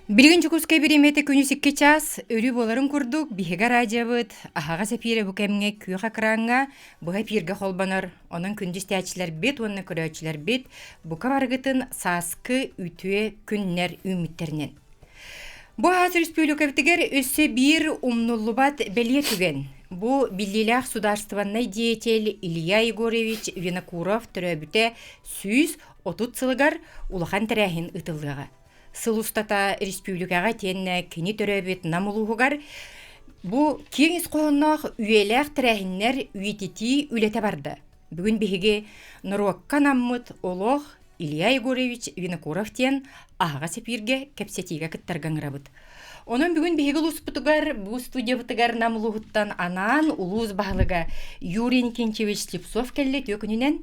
Билигин чукускай биремете күнүсикке час, өрү боларын курдук, биһига радиобыт, ахага сапире бу кемге күйөка кырааңга, буга пирге холбанар, онон күндүс тәчилер бит, онны көрөчүлер бит, бука баргытын саскы үтүе күннер үмүттеринен. Бу хазыр республикабытыгар өссө бир умнуллубат белие түген. Бу биллилях сударстваннай деятель Илья Егорович Винокуров төрөбүтэ сүүс отут сылыгар улахан тәрәхин ытыллыга. Сылустата республикага тенне кини төрөбүт намулугугар бу кеңис кооннох үйелэх тәрәхиннер үетити үлете барды. Бүгүн биһиги Норуакка наммыт олох Илья Егорович Винокуров тен ага сепирге кепсетиге кыттаргаңырабыт. Онон бүгүн биһиги луспутугар бу студиябытыгар намулугуттан анаан улуус баһылыга Юрий Никентьевич Слепцов келли төкүнүнен.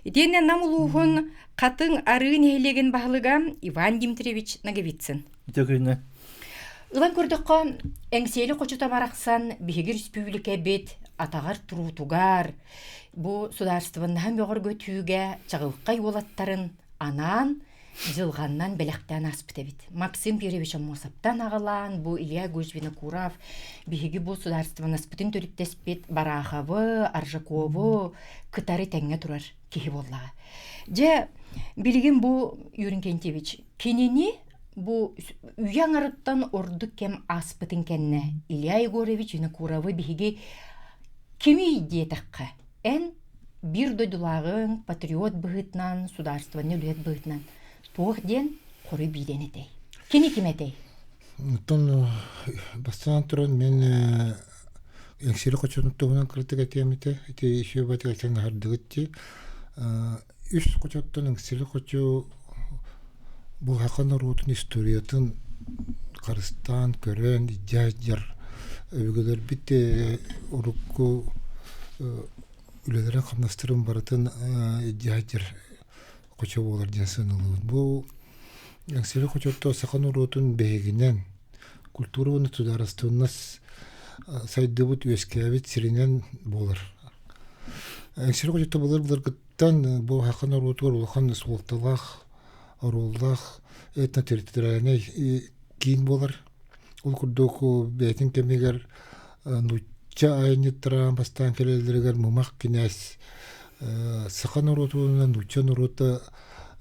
Итенен намулугун катын арын эхлеген баһылыга Иван Дмитриевич Наговицын. Төкүнүнен. Ылан көрдөккө эңсели кочута бараксан биһиги республика бет атагар турутугар бу сударстваннан бөгөр көтүүгө чагылыкка юлаттарын анаан жылганнан белектен аспыт бит. Максим Юрьевич Мосаптан агалан бу Илья Винокуров биһиги бу сударстванын аспытын төрүптеспит Бараховы, Аржакову кытары теңге турар кихи боллага. Же билигин бу Юрий Никентьевич кинени бу уяңарыттан ордук кем аспытын кенне Илья Егорович Винокуровы биһиги кими диетакка эн бир дойдулагын патриот быгытнан сударстваны үлет быгытнан туох ден коры биден этей. Кини киметей? Тон бастан туран мен эңсери кочонуттугунан кыртыга темите ити ишөө батыга сен хардыгытти үс кочоттон эңсери кочу бу хакан рутун историятын Карыстан көрөн жажар өгөлөр битте урукку үлелерин камнастырын баратын жажар кочо болар жансынылы. Бу эңсери кочотто сакан урутун бегинен культураны тударастыннас сайдыбыт өскәбит сиринен болар. Эңсери кочотто болар гыттан бу хакан урутур улхан султалах оруллах этна территориальный кин болар. Ул курдоку бетин кемигер нуча айнытра бастан келелдергер мумак кинес сакан урутунан нуча урута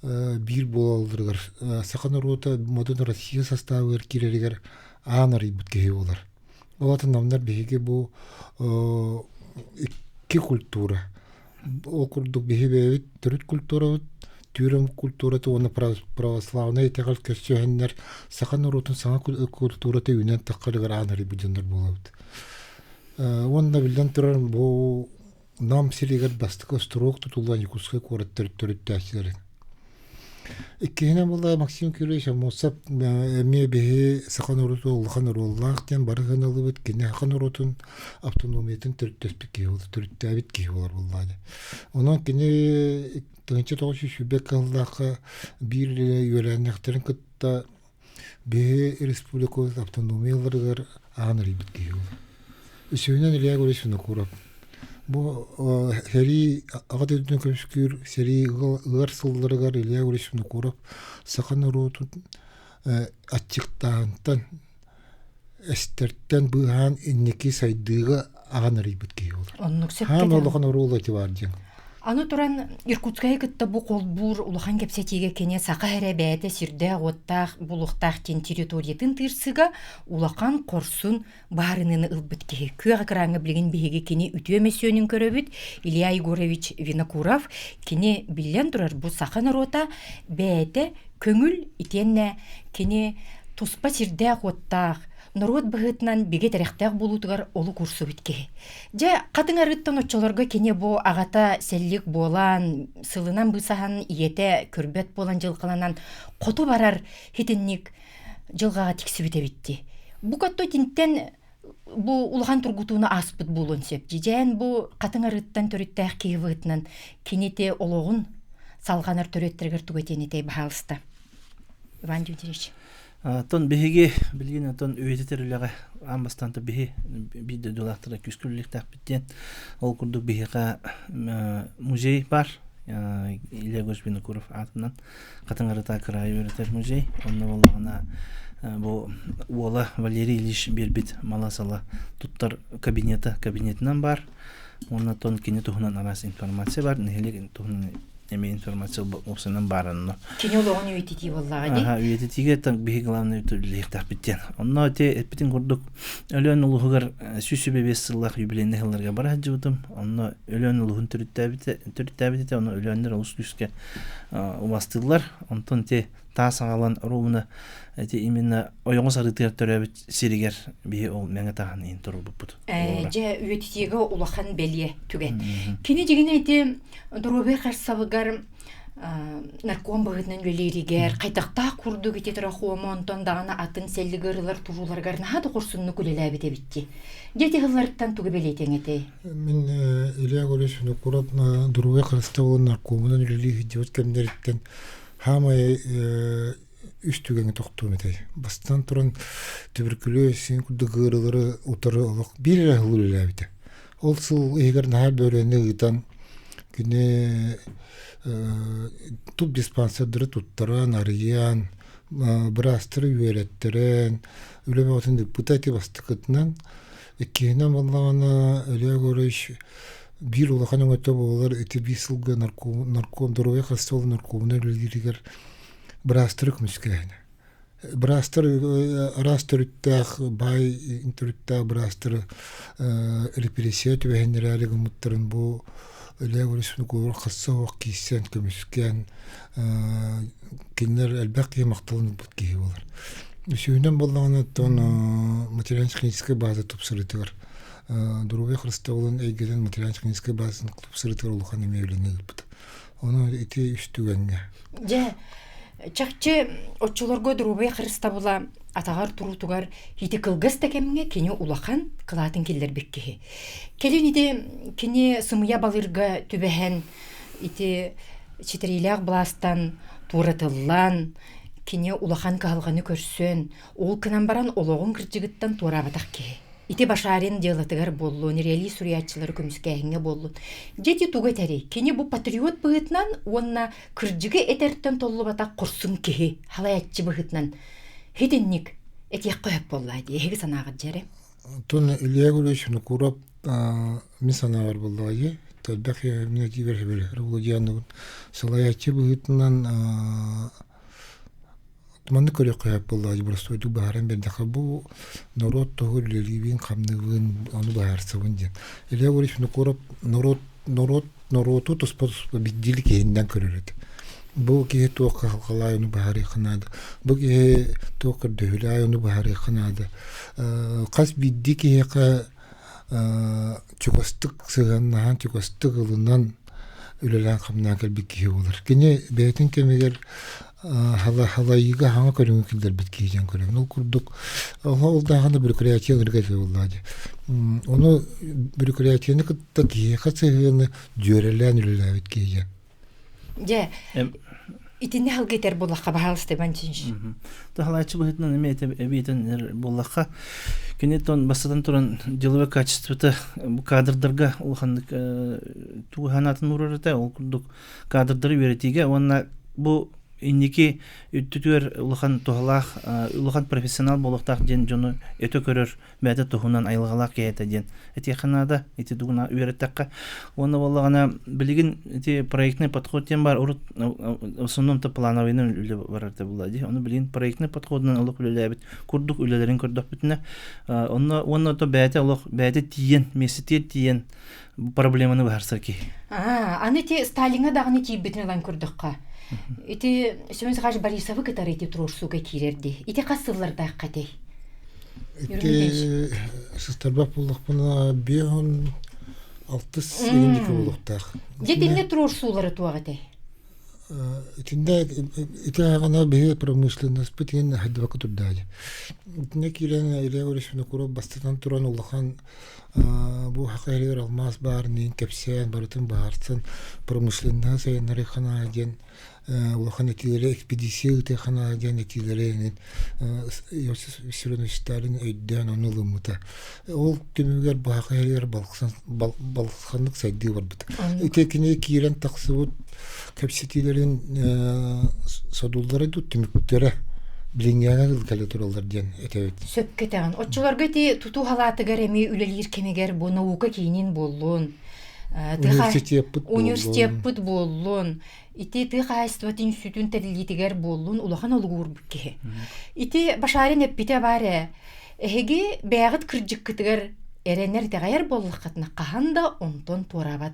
бир болалдыргар. Сакан урута модern Россия составы кирелер анары бүткеге болар. Олатын намдар беге бу икки культура. Ол курдук беге төрүт культура Тюрем культураты оны православный тегал көсөһөннөр сакан урутун саңа культураты үнен таккалыгар анары бүдөндөр болот. Онда билден турар бу нам сиригер бастык строк тутулган Якутская кораттыр төрүттәчләре. Иккене була Максим Юрьевич Мосап эме бе сакан уруту улхан уруллах тен барган алып кине сакан урутун автономиятын төрүттәспекке болду төрүттәбитке болар буллады. Онан кине Тынчы тоғышы шүбек қалдақы бір үйеләнектерін күтті бе республика автономияларығыр ағын рейбітке еді. Үшеуінен Илья Егорович Винокуров. Бұл сәрі ағат өтін көмшкүр, сәрі ұғар сылдарығар Илья Егорович Винокуров сақан ұрутын атчықтағынтан әстерттен бұған иннеки сайдығы ағын рейбітке еді. Хан олыған ұрулы әті бар жен. Аны туран Иркутская кытта бу колбур улахан кепсетиге кене сака херебете сирде оттах булуктах тен территориятын тырсыга улахан корсун барынын ылбытке күйга кыраңы билген биһиги кене үтүө месөөнүн көрөбүт Илья Егорович Винокуров кене билен турар бу сака народа бете көңүл итенне кене туспа сирде оттах Народ быгытнан биге терехтәк булутугар олу курсу битке. Жа катыңарыттан очолорго кене бу агата селлик болан, сылынан бысахан иете көрбөт болан жылкаланан коту барар хитинник жылгага тиксибите битти. Бу котто тинтен бу улган тургутуна аспыт булун сеп. Жижен бу катыңарыттан төрүттәк кийбытнан кинете ологун салганар төрөттергер тугетенетей баалыста. Иван Дмитриевич. Тон биһиги билген тон үйететерлеге амбастанта биһи бидde долактыра күскүллек таппиттен ол курдук биһига музей бар Илья Гошбинукуров атынан Катыңарыта крайы өретер музей. Онны болағына бұл Уола Валерий Ильич Бербит Маласала туттар кабинетынан бар. Онна тон кене тухунан арас информация бар. Нехелек тухунан эме информация болсынан барынны. Кене олоғын үйетети боллаға де? Үйететиге таң бігі главный өтіліктақ біттен. Онна өте әтпетін құрдық өлен ұлығығыр сүсі бебес сыллақ юбилейні ғыларға бар әджі Онна өлен ұлығын түріттәбіті, оны өлендер ұлыс күске ұбастылар. Онтон те таас ағалан руына именно ойоңыз арытығар төрәбіт серігер бейі ол мәңі тағын ең тұру бұппыд. Жа үйететегі улахан бәлие түге. Кені деген әйті дұрубе қарсабығар нарком бағытынан өлерігер, қайтақта күрді кете тұра қуамы онтон дағына атын сәлігірілер тұруларғар нағады құрсынны күлелі әбіте бітті. Деті ғыларыттан түгі бәлейтен әтей? Мен Илья Горешіні құрат дұрубе қарсабығын наркомынан өлерігі деп өткендеріттен хамай үстүгеңе тоқтуым етай. Бастан тұран туберкулез, күрді ғырылары ұтары олық бір ғылы әләбіті. Ол сыл егер нағал бөлені ғытан күне туп диспансердері тұттаран, ариян, бірастыры үйелеттерін, өлі баутын депутаты бастықытынан, кейінен болағана Илья Гореш bir улаханың өте болар, өте бейсілгі нарком, дұрывай қастығы наркомына өлгерігер бірастырық мүскәйіні. Бірастыр, арастыр үттәқ, бай интерүттәқ бірастыр репрессия түбәйіндер әлігі мұттырын бұл Илья Горешіні көбір қастығы кейсен көміскән кенлер әлбәқ кей мақталын бұд кейі болар. Сөйінен болағаны тон материалинско-клиническая база тұпсырытығыр. Дұрубай қырыстауылын әйгеден материалинско-клиническая базасын тұпсырытығыр ұлған емеуліні ұлпыды. Оны еті үстігенге. Чакчы отчуларга дұрубай қырыстауыла атағар тұрутугар хити кылгыз тәкемге кене улахан кылатын келдер беккеге. Келен иде кене сымыя балырга түбәһән ити читериләк бластан туратыллан кене улахан калғаны көрсön, ол кынан баран ологон кыржыгыттан турабатак ке. Ити башарин делатыгар боллу, нереали суриятчылары көміскәйіңе боллу. Дети туға тәри, кене бұл патриот бұғытнан, онна кыржыгы әтәрттен толлы батақ құрсын кеге, халаятчы бұғытнан. Хеденник, әтек қойып болла, егі санағыд жәрі. Тон Илья Горешіні құрап, мен санағар болла, тәлбәқ еміне дейбер бәрі, рұғылдиянығын. Салаятчы бұғытнан Туманны көрек қойап болды, просто өйді бағаран бердіға бұл народ тоғыр лелейбен қамнығын, оны бағарсығын ден. Илья Горешіні көріп, народу тұспа-тұспа бедделі кейінден көререді. Бұл кеге тоққа қалай оны бағары қынады. Бұл кеге тоққа дөйлай оны бағары қынады. Қас бедді кеге чүкостық сығаннаған, чүкостық ғылынан өлелен қамнан кәлбек кеге олар. Кене бәйтін кемегер халайыға хаңа көріңі келдер бит кейден көріңі. Ол күрдік, ол дағаны бюрократия ғырғаты олады. Оны бюрократияны күтті кейе қасығыны жөрелен үлілі бит кейден. Жа, итінде халгетер болаққа бағалысты банчынш. Халайчы бұғытынан әме әбейтін болаққа кенеттен бастадан тұран деловой качествоты кадрдарға олғандық туғанатын ұрырыта, ол күрдік кадрдары өретеге, онына бұл инники үттүтөр улахан тухалах улахан профессионал болохтак ден жону өтө көрөр бәдә тухунан айылгалак кете ден эти ханада эти дугуна үйрәттәккә оны валлагана билген эти проектный подход тем бар урут в основном-то плановыйны үле барарда булады оны билген проектный подходынан алып үлеләбит курдук үлеләрен көрдүк битне оны то бәдә тиен месете тиен проблеманы барсырки аны те Сталинга дагы ти битнелан көрдүккә Ити Сөміз Ғаж Борисовы кытар ити тұрушсуға керерді. Ити қасылларда қатай? Ити сыстарбақ болдық бұна 5-6 егіндекі болдықтақ. Детінде тұрушсулары туағатай? Ити ағана бейі промышленность бітген хаддывақы тұрдады. Итіне келен Илья Горешіні көріп бастатан тұран олыған бұл хақайлер алмаз бар, нейін кәпсен, барытын бағарсын, промышленность сайынары қана ден улахан этилере экспедиция үтехана ден этилеренин Иосиф Виссарионович Сталин өйдөн онулумута. Ол төмөгөр бахайыр балханлык сайды барбыт. Итекине кирен таксыбыт капситилерин содулдары дут төмөктөрө билингенер калетуралар ден этебет. Сөпкетен. Отчуларга ти туту халатыгар эми үлелир кемегер бу наука кейинин боллун. Университет пут боллун. Ити тыхайстватын сүтүн тәлилитигер боллун улахан олугур бүкке. Ити башарын эппите баре. Эһеги бәгыт кыржыккытыгар эренер тәгәр боллакытна каханда онтон турабат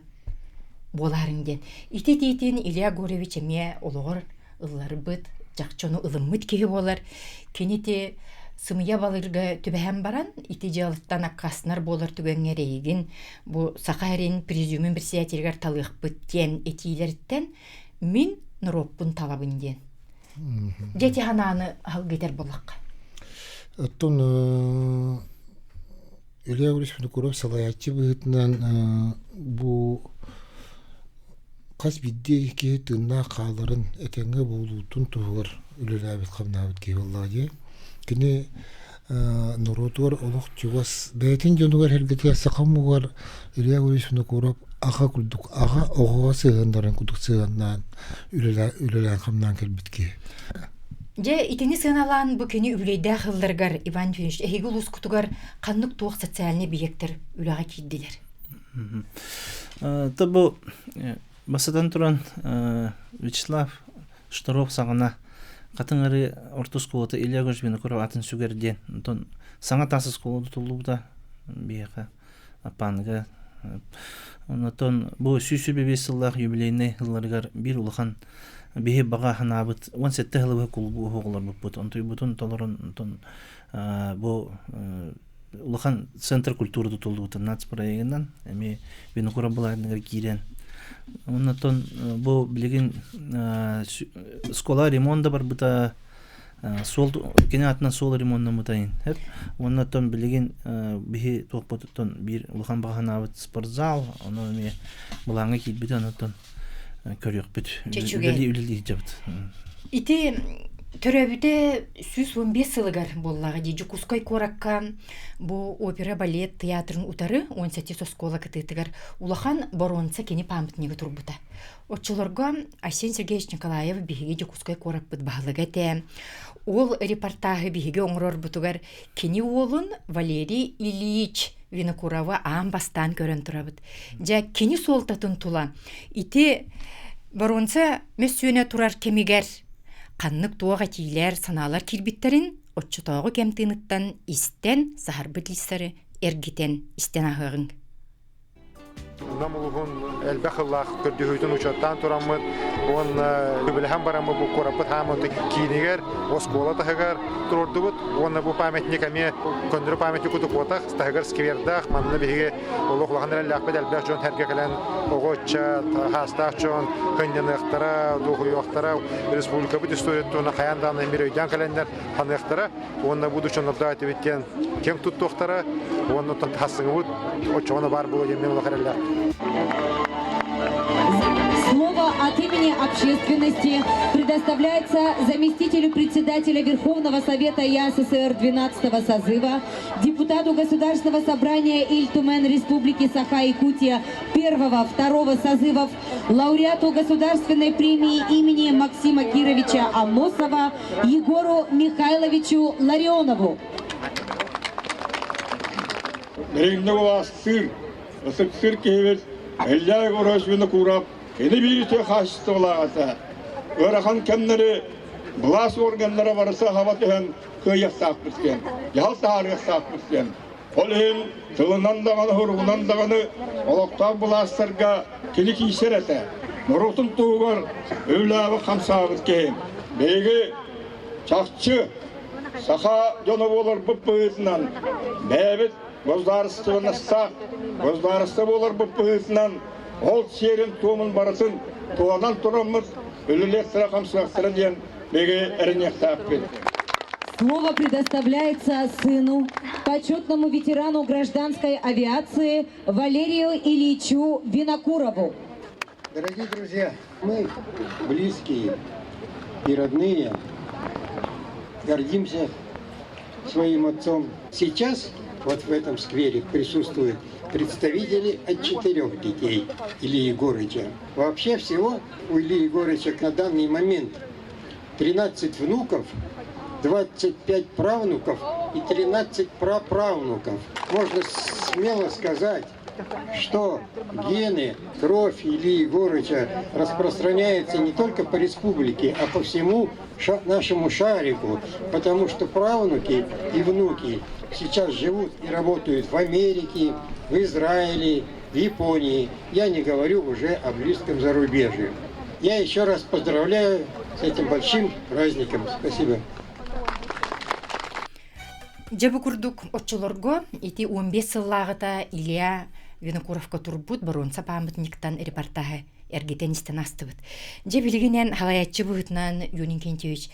боларын ден. Ити титин Илья Горевич эме олугур ыллар быт жакчону ылыммыт кеһи болар. Кенете сымыя балырга түбәһәм баран, ити жалыттан аккаснар болар түгәңгәрейгин, бу сақайрин презюмен председательгар талык бүттен этилерттен мин нуроппун талабын ден. Дети хананы алгетер болакка. Оттон Илья Гуревич Винокуров салаячы быытынан бу кас бидде ки тынна каларын этеңге болутун тугар үлеләбит камнабыт ки боллади. Кини норотуар олук чугас бәйтин жонугар хергете сакамугар Илья Гуревич Винокуров ага кулдук ага ого сыгандарын кудук сыганнан үлелә камнан келбитки. Же итини сыналан бу кени үлейдә хылларгар Иван Ильич эхигулус кутугар каннык туак социальный объекттер үләгә киддилер. Табу басадан туран Вячеслав Штаров сагына катыңары орта школада Илья Гуревич Винокуров атын сүгерден. Тон саңа тасыз школада тулубда бияка апанга. Онотон бу сүсү бебесиллах юбилейный хылларгар бир улахан бихи бага ханабыт 17 хылы кулбу хоглар бут. Онтой бутун толорон тон бу улахан центр культурада тулубда нац проектинен эми Винокуров буларнагар кирен. Онотон бу билген школа ремонта бар бута сол кене атынан сол ремонтна мутайын. Хеп онотон билген бихи токпотон бир улахан баганабыт спортзал, оно эми булаңа китбит онотон көрөк бит. Үлели жабыт. Ити төрөбүтэ 115 сылыгар боллага дижи кускай коракка бу опера балет театрын утары 17 соскола кытытыгар улахан боронца кени памятниги турбута. Отчуларга Арсений Сергеевич Николаев биһиги кускай корак бит баглагате. Ол репортажы биһиги оңрор бутугар кени олун Валерий Ильич Винокурова амбастан көрөн турабыт. Жа кени солтатын тула. Ити боронца мессүйөнө турар кемигер каннык туага тийлер саналар кирбиттерин отчутогу кемтыныттан истен сахар битлистери эргитен истен ахыгын. Намулгун элбахлах көрдүһүтүн учаттан тураммыт, он билһәм барамы бу корапыт хамыты кинигер, оскола тагар турдубут, он бу памятник аме көндүр памятник кутуп отах, тагар сквердах, манны биге олохлаган эллахпет элбах жон херге келен огочча хастах жон кындыныктара, духуяктара, республика бит историятына хаяндан эмирөйдан келендер ханыктара, он будучунда айтыбеткен кем туттуктара, он тасыңбут, очона бар бу эмен олохаралар. Слово от имени общественности предоставляется заместителю председателя Верховного Совета ЯССР 12-го созыва, депутату Государственного собрания Иль-Тумен Республики Саха-Якутия 1-2 созывов, лауреату Государственной премии имени Максима Кировича Амосова Егору Михайловичу Ларионову. Сыр кевет, Илья Гуревич Винокуров, ені бирите хашты олағаса. Өрахан кемнері, бұлас органдары барысы хаватыхын күйястақ біскен, ялтағарғастақ біскен. Ол ен тылынан дағаны, ғұрғынан дағаны, олықтар бұластарға келі кейсер әті. Нұрутын туғыр, өләві қамсағыз кейін. Бейгі чақчы, сақа жоны болыр бұп бұғызынан, бәбіт Государство болар бұл пұғысынан ол серін туымын барысын туадан тұрамыз үлілектіра қамсылақтыра ден беге әрінектақ бет. Слово предоставляется сыну, почетному ветерану гражданской авиации Валерию Ильичу Винокурову. Дорогие друзья, мы близкие и родные, гордимся своим отцом. Сейчас вот в этом сквере присутствуют представители от 4 детей Ильи Егорыча. Вообще всего у Ильи Егорыча на данный момент 13 внуков, 25 правнуков и 13 праправнуков. Можно смело сказать, что гены, кровь Ильи Егорыча распространяется не только по республике, а по всему нашему шарику, потому что правнуки и внуки сейчас живут и работают в Америке, в Израиле, в Японии. Я не говорю уже о близком зарубежье. Я еще раз поздравляю с этим большим праздником. Спасибо. Жабы курдук отчолорго ити 15 сыллагыта Илья Винокуровка турбут баронса памятниктан репортажы эргетен истен астыбыт. Же билигенен халаятчы буытнан Юнин Кентевич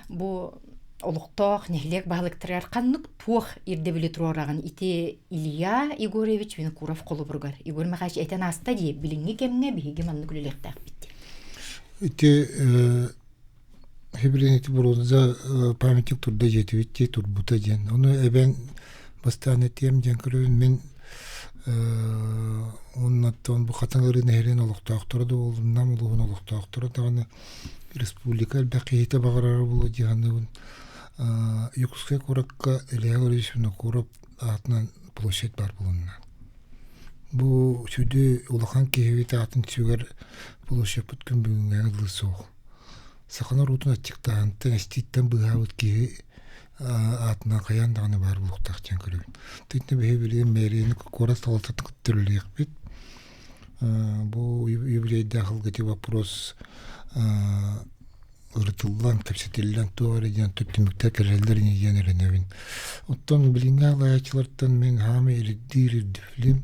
бу олуктоох нехлек баглыктырар каннык туох ирде биле турораган ити Илья Егорович Винокуров колубургар. Игор махач этен аста ди билинги кемне биги манны күлелектак битти. Ити хибринити бурунза памятник турда жетибитти турбута ден. Оны эбен бастан этем ден көрүн мен оннаттан бу катаңырын херен олуктоактырды болдумнан улугун олуктоактырды таганы республика бакыйта багарар болу диганы юкске коракка элегоришуна куруп атынан площадь бар булунна. Бу сүдү улахан кебит атын сүгөр площадь бүткүн бүгүнгө гылсоо. Сахана рутун ачыктан теститтен быгабыт ки атына каян даганы бар булуктакчан көрүн. Тетне бебилен мерени кора салатык түрлек бит. Бу юбилейде халгыты вопрос ыртылган кепсетилен туарыдан төттүмүктө керелдер нигенереневин. Оттон билинге алаячылардан мен хами элдир дифлим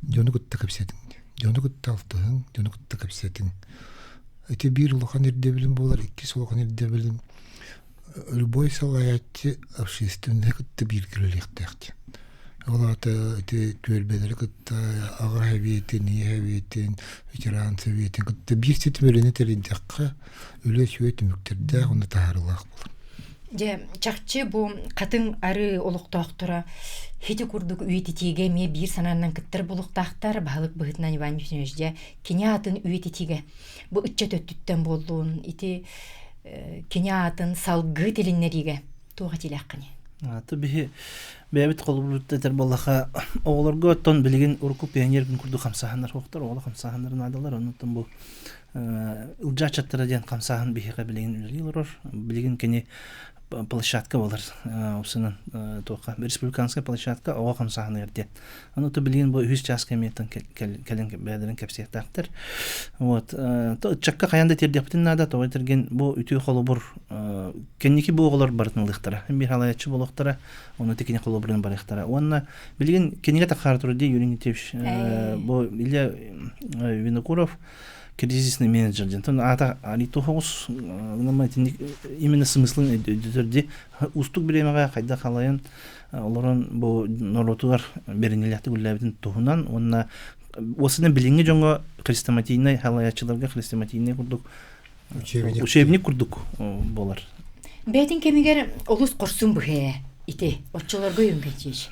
жону кытта кепсетин. Жону кытта алтыгын, жону кытта кепсетин. Эти бир улахан ирдебилим болар, 2 улахан ирдебилим. Любой салаятчы общественный кытта бир кирелектекти. Олата эти төлбелер кытта ага хавиетин, хавиетин, ветеран советин кытта бир сетмелени теридекка үлө сөйтүмүктөрдө аны таарылак болор. Же чакчы бу катын ары олуктоктора хити курдук үйетитиге ме бир сананан кыттыр булуктактар балык быгытынан Иван Михайлович киня атын үйетитиге бу үччө төттүттөн болдун ити киня атын салгы тилиннериге туга тилаккыны. Таби бебит колбурутта тербалаха оголорго оттон билигин урку пионер бин курду камсахандар хоктор оголо камсахандар надалар онутун бу улжа чаттара ден камсахан бихига билигин үлгилор билигин кени площадка болар усунан тока республиканская площадка ого камсахан ерде онуту билигин бу 100 часка метен келен бедерин кепсиятактыр вот то чакка каянда тердептин нада то терген бу үтүү холобур кенники бу оголор бартынлыктара бир халаячы болоктара оны текине холобурун барыктара онна билигин кениге такартыр ди Юрий Никитич бу Илья Винокуров кризисный менеджер ден. Ата алитохос именно смыслын өдөрдү устук биремага кайда калайын олорон бу норотугар беренелякты гүлләбитин тухунан онна осыны билинге жоңго хрестоматийный халаячыларга хрестоматийный курдук учебник курдук болар. Бетин кемигер олус корсун бухе ите отчолорго юнгечиш.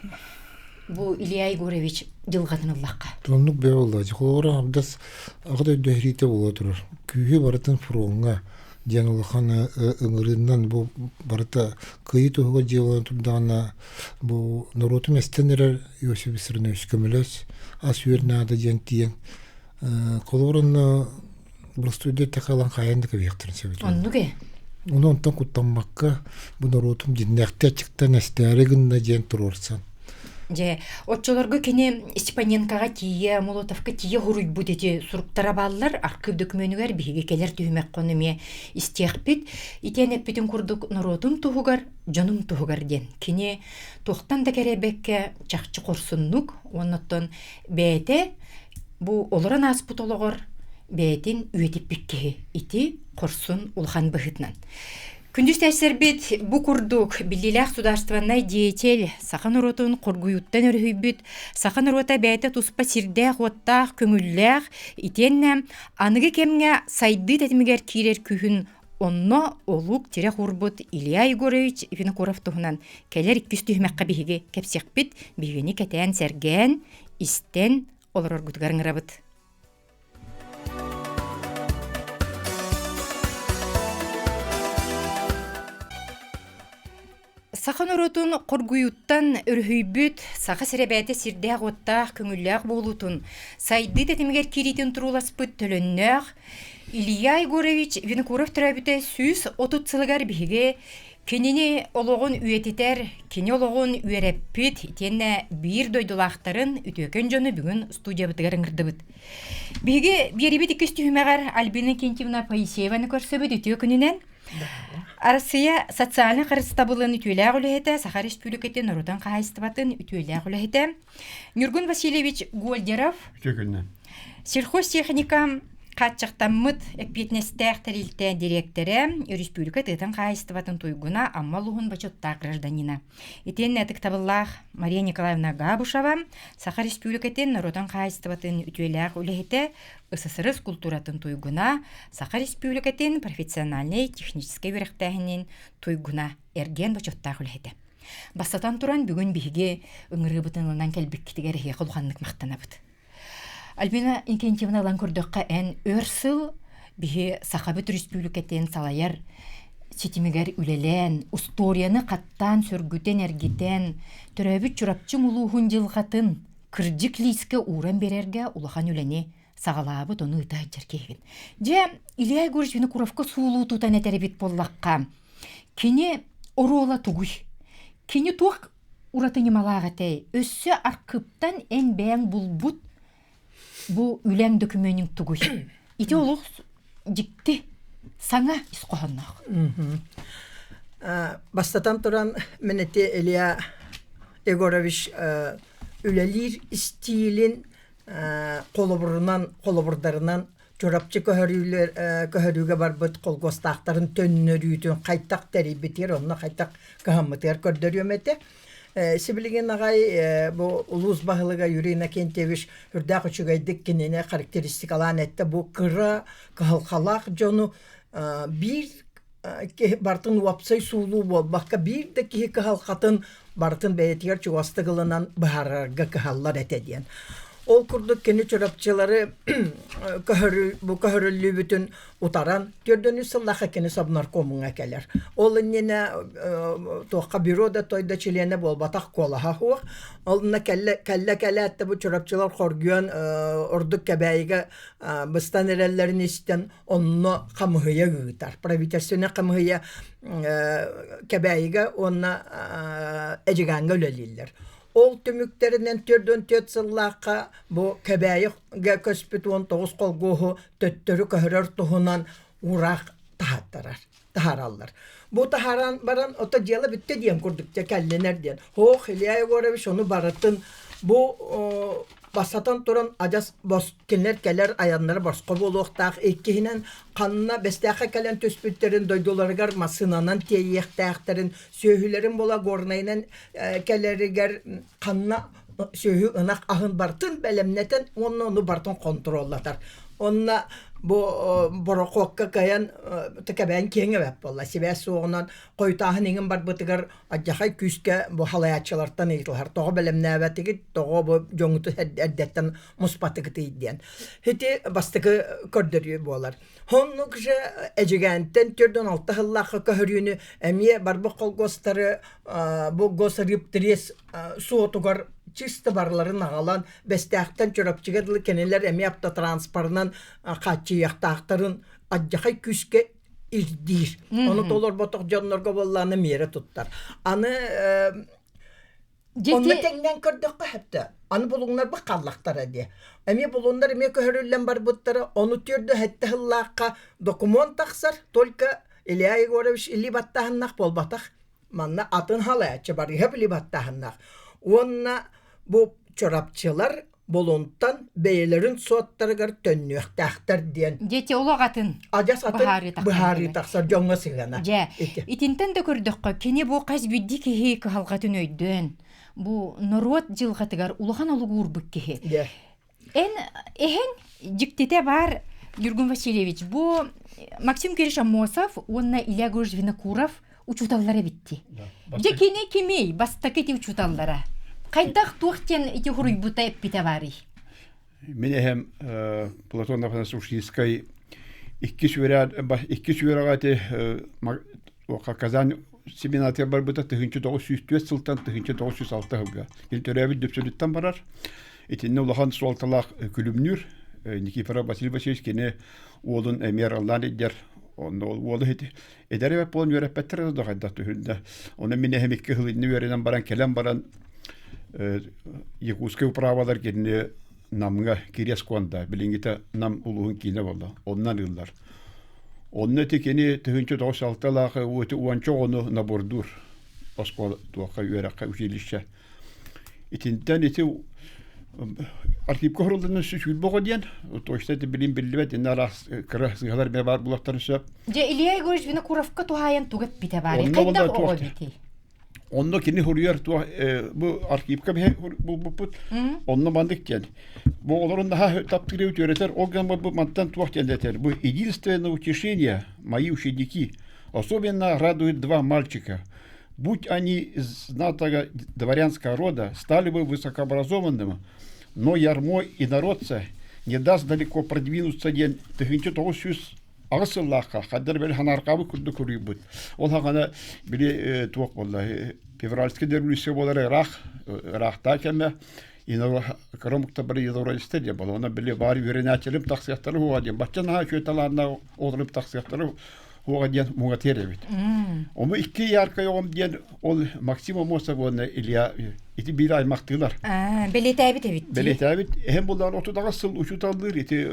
Бу Илья Егорович дилгатын Аллахка. Тоннук бе болду. Холора абдас агда дөһрите болотур. Күйе баратын фронга Жанулхан ыңырынан бу барта кыйтуга жеван турдана бу нороту местенер Йосиф Виссарионович Камилевич асюрнада жентиен колорун бростуде такалан каянды кебектерин себет. Оннуге. Онон тон куттамакка бу норотум жиннакта чыктан астерегинде жен турурсан. Же отчолорго кене Степаненкага тие, Молотовка тие хуруй будете суруктара баллар, аркып документугар биге келер түймек конуме истекпит, итенеп бүтүн курдук норотум тугугар, жонум тугугар ден. Кене тохтан да керебекке чакчы корсуннук, оннотон бете бу олоран аспутологор бетин үйетип бикке ити корсун улхан быхытнан. Күндүс тәсербит бу курдук биллилах государственный деятель сахан уротун кургуюттан өрөйбүт сахан урота бәйте туспа сирдэх оттах көңүллэх итенне аныгы кемге сайды тетимигер кирер күхүн онно олук тире хурбут Илья Егорович Винокуров туһунан келер 200 түймәккә биһиге кепсекпит бигени кетен серген истен олорор гутгарыңрабыт. Сахан уротун коргуюттан өрөйбүт саха серебәте сирдәг оттах көңүлләг болутун сайды тетимигер киритин туруласпыт төлөннәг Илья Егорович Винокуров төрәбүтә сүз отут сылыгар биһиге кенени ологон үйетитер кени ологон үйереппит итенне бир дойдулактарын үтөкөн жону бүгүн студия бытыгар ыңырдыбыт. Биһиге берибит 200 түймәгәр Альбина Кентьевна Паисееваны көрсөбүт үтөкөнүнен Арсия социальный қарыстабылын үтүеләг үләһетә, Саха Республикатын Нұротан қайыстыбатын үтүеләг үләһетә. Нюргун Васильевич Гольдеров, сельхозтехника қатчақтаммыт экпетнестәк тәрилтә директоры, Республика Тытан қайыстыбатын туйгуна аммалуғын бачоттақ гражданина. Итен нәтік табыллах Мария Николаевна Габушева, Саха Республикатын Нұротан қайыстыбатын үтүеләг үләһетә, СССР культуратын туйгуна, Саха Республикатын профессиональный технический верхтәһинен туйгуна эрген бачоттақ үләһетә. Бастатан туран бүгін биһиге ыңырыбытынынан кәлбиккитигер хе кулханнык мактанабыт. Альбина Кентьевна лан көрдөккә эн өрсыл биһи Сахабыт Республикатын салаяр сетимигер үлелен, усторияны каттан сөргүтен эргитен, төрөбүт чурапчы мулуһун жылгатын, кырдык лиске уран берерге улахан үлени сагалабы тону ыта жеркейген. Же Илья Егорович Винокуровка суулуу тутан этеребит боллакка. Кини орола тугуй. Кини туак уратыны малагатей. Өссө аркыптан эн бәң булбут бу үләң документин тугуй. Ити олуг дикти саңа исқоханнах. Бастатан туран менете Илья Егорович үлелир стилин қолыбырдарынан жорапчы көһөрүүгө барбыт колгостактарын төннөрүүтүн кайтак терибитер онно кайтак кахаммытер көрдөрүмете сибилиген агай бу улус багылыга Юрина Кентьевич үрдак үчүгайдык кинене характеристикалан этте бу кыра калкалак жону бир бартын уапсай суулуу болбакка бир де ки калкатын бартын бетер чуастыгылынан баарга каллар этеден. Ол курдук кені чорапчылары бу көһөрүллүү бүтүн утаран төрдөнү сыллаха кені сабнаркомуңа келер. Ол инне тоққа бюрода тойда члене болбатак колаха хуак. Олна келле атты бу чорапчылар хоргуан ордук кебайга быстан эреллерин истен онно камыгыя гытар. Правительственне камыгыя кебайга онна эжиганга өлөлүллер. Ол түмүктеринен төрдөн төт сыллааққа бу кебайыга көспүт 19 колгоһу төттөрү көһөрөр туһунан урак тахараллар. Бу тахаран баран ото дела бүтте диен курдукча келленер диен. Хох Илья Егорович ону баратын бу басатан туран ажас боскенлер келер аяннары боско болуктак эккинен канна бестяка келен төспүттерин дойдуларгар масынанан тейектактерин сөйүлөрүн бола горнайнан келеригер канна сөйү ынак ахын бартын белемнетен ону бартын контроллатар. Онна бу борококка каян текебен кеңебеп болла. Себе соонан койтаһынын бар бытыгар ажахай күскө бу халаячылардан ыйтылар. Тоо белемнебетиги тоо бу жоңуту эддеттен муспатыгы иден. Хити бастыгы көрдөрү болар. Хоннук же эжигентен төрдөн 6 хыллакка көһөрүүнү эмие барбы колгостары бу госриптирес суотугар чисто барларын агалан бестяктан чорапчыгадылы кенелер эми автотранспортынан качыяктактарын аджахай күскө ирдир. Оны толор боток жоннорго болланы мере туттар. Аны онны теңнен көрдөккө хепте. Аны булуңнар бу каллактар эди. Эми булуңнар эми көһөрүллен бар буттары оны төрдө хетте хыллакка документ таксар, только Илья Егорович илибаттахыннак болбатак. Манна атын халаячы бар, хеп илибаттахыннак. Онна бу чорапчылар болонтан бейлерин суаттарыгар төннүөхтәхтер диен. Жете олағатын. Ажас атын быхары тақсар жоңға сыгана. Же, итинтен де көрдіққа, кені бұл қаз бүдді кехе кахалғатын өйден. Бұл народ жылғатыгар улахан олығы урбық кехе. Эхен жіктете бар, Юрген Васильевич, бұл Максим Киришамосов, онна Илья Гурж Винокуров учуталлары битти. Же кені кемей бастакети учуталлара. Қайдақ туақтен ити хуруй бұтай питавари? Мен әхем Платон Афанасушийскай ikki süveragati Kazan seminatı бар бұта 1904 сылтан 1906 жылға. Елтөрәбі дөпсөліттен барар. Етінне ұлахан суалталақ күлімнүр. Никифора Василий Васильевич кені олын әмер Аллан едер. Олы еті. Эдәрі бәп болын өрәппәттір да қайдақ түхінде. Оны мен әхем 2 жылынны өренен баран, келен баран Якутскай управалар кені намға кирес қуанда. Білінгеті нам ұлығын кейіне болды. Оннан ұллар. Онны текені 1906-лағы өті уанчо оны набордур. Оскол туаққа үйераққа училище. Итінтен еті архивқа құрылдының сүшіл бұғы ден. Тоштаты білім білібет, енді арас кірі сығалар бе бар бұлақтары сөп. Же Илья Егорович Винокуровқа туғайын туғып біте бары. Қайдақ оғы біте? Онны кені хұрыяр бұл архивқа бұппыт. Онны бандық ден. Бұл оларын daha таптыры өтөретер, олган бұл мантан туақ дендетер. Бұл единственное утешение, мои ученики, особенно радует 2 мальчика. Будь они из знатного дворянского рода, стали бы высокообразованными, но ярмо и народца не даст далеко продвинуться ден. Тыхынчы тоғыз Арсыллахқа, қаддар бәлі ханарқабы күрді көрі бұд. Ол хағана біле туақ болды. Февральский дервлюсе болары рақта кәмі, Кромукта бір едоралисті де бұл. Оны біле бары веренәтелім тақсияқтары хуға ден. Бачан ха көйталарына олырып тақсияқтары хуға ден мұға теребет. Омы 2 ярқа оғым ден ол Максим Амосов оны Илья ити бір аймақтылар. Белетәбіт әбітті? Белетәбіт. Әм бұлар отыдағы сыл ұшуталдыр. Ити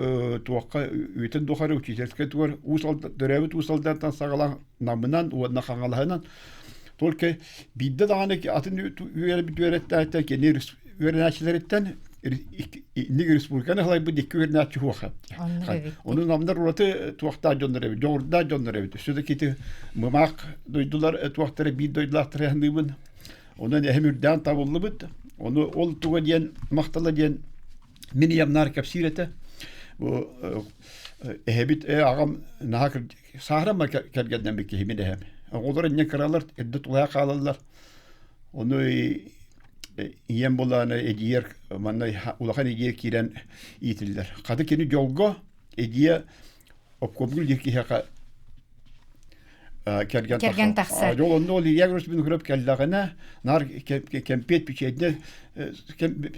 туаққа өйтін доқары учительскай туғар. Дөрәбіт ұсалдартан сағалан намынан, уадна қаңалағынан. Только бидді дағаны атын үйәреттәйттен кені вернәчиләреттән Ниге республиканы халай бу дикке вернәчи хуаха. Оның намдар ураты туақта жоннары бит, жоғырда жоннары бит. Сөзі кеті мымақ дойдылар туақтары бит дойдылар тірәхінді бін. Оның әхемірден табылы бит. Оны ол туға ден, мақталы ден, мені ямнар кәпсиреті. Әхебит ағам нағақыр сағырама кәлгенден бекке хемін әхем. Олар әне қаралар, әдді тұлая қалалар. Оны iyem bolana ediyer manna ulakan ediyer kiren itiller. Kadı keni jolgo ediye opkobul deki haka kergen taksa. Jol onda oli yagros bin grup kellagana nar kempet biçedne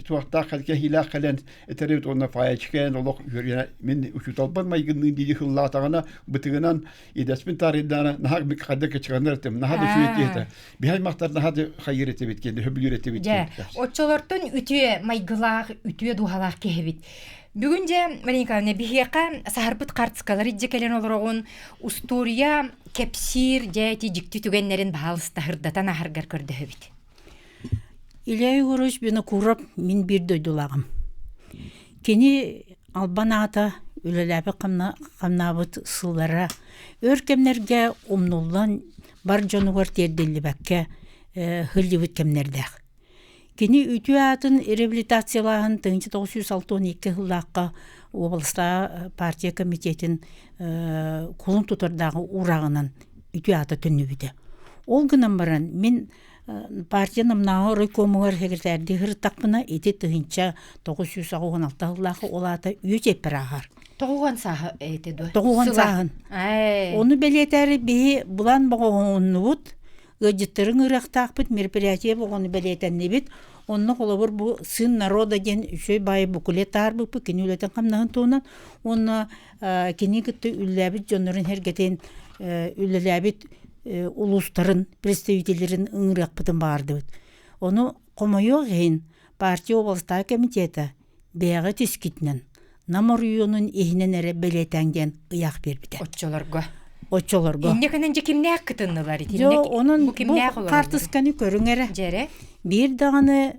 tuaqta kalke hila kalen eterevt ona fayaçken olok yürüyene min uçutalban maygınlığın dili hıllatağına bıtığınan idesmin tarihindana nahar bir kadeke çıkanırtım. Nahar da sürekli bihay maktar nahar da hayır etebit kendi höbülür etebit. Oçolortun ütüye maygılaq, ütüye duhalaq kehebit. Бүгінже, Маринкавне, бігеқа сахарбыт қартысқалары жекелен олырағын Устурия, Кепсир, жәйті жікті түгенлерін бағалыстағырдатан ағырғар көрді өбіт. Илья Егорович Винокуров мен бір дойдулағым. Кені албан ата өлеләбі қамнабыт сыллара өркемнерге омнулан бар жонуғар терделі бәкке хылды бүткемнердәқ. Кені үтü атын реабилитациялағын 1962 жылдаққа облыста партия комитетін қолын тұтырдағы урағынан үтü аты түнні бүді. Ол күнін баран мен партияның нағы райкомығар секретәрді ғырттақпына еті 1916 жылдаққа ол аты үйет епір ағар. Тоғуған сағы еті дөй? Тоғуған сағын. Оны белетәрі бейі бұлан бағуғынны бұд. Гыджеттырың ырақтақпыт мероприятие бұғыны бәлетәнне бет, онны қолабыр бұл сын народа ден үшөй байы бүкілет тар бұпы, кені өлетін қамнағын туынан, онны кені күтті үлләбіт жонырын әргетен үлләбіт ұлыстарын, представителерін ыңырақпытын барды бұд. Оны қомайо ғейін партия облыстағы комитеті бәғі түскетінен, намыр үйінің ехінен әрі бәлетәңден ұяқ бербіді. Очолорго. Инде кененже кимне акытыннылар ити? Жо, onun bu kartıskani körüngere. Jere. Bir dağını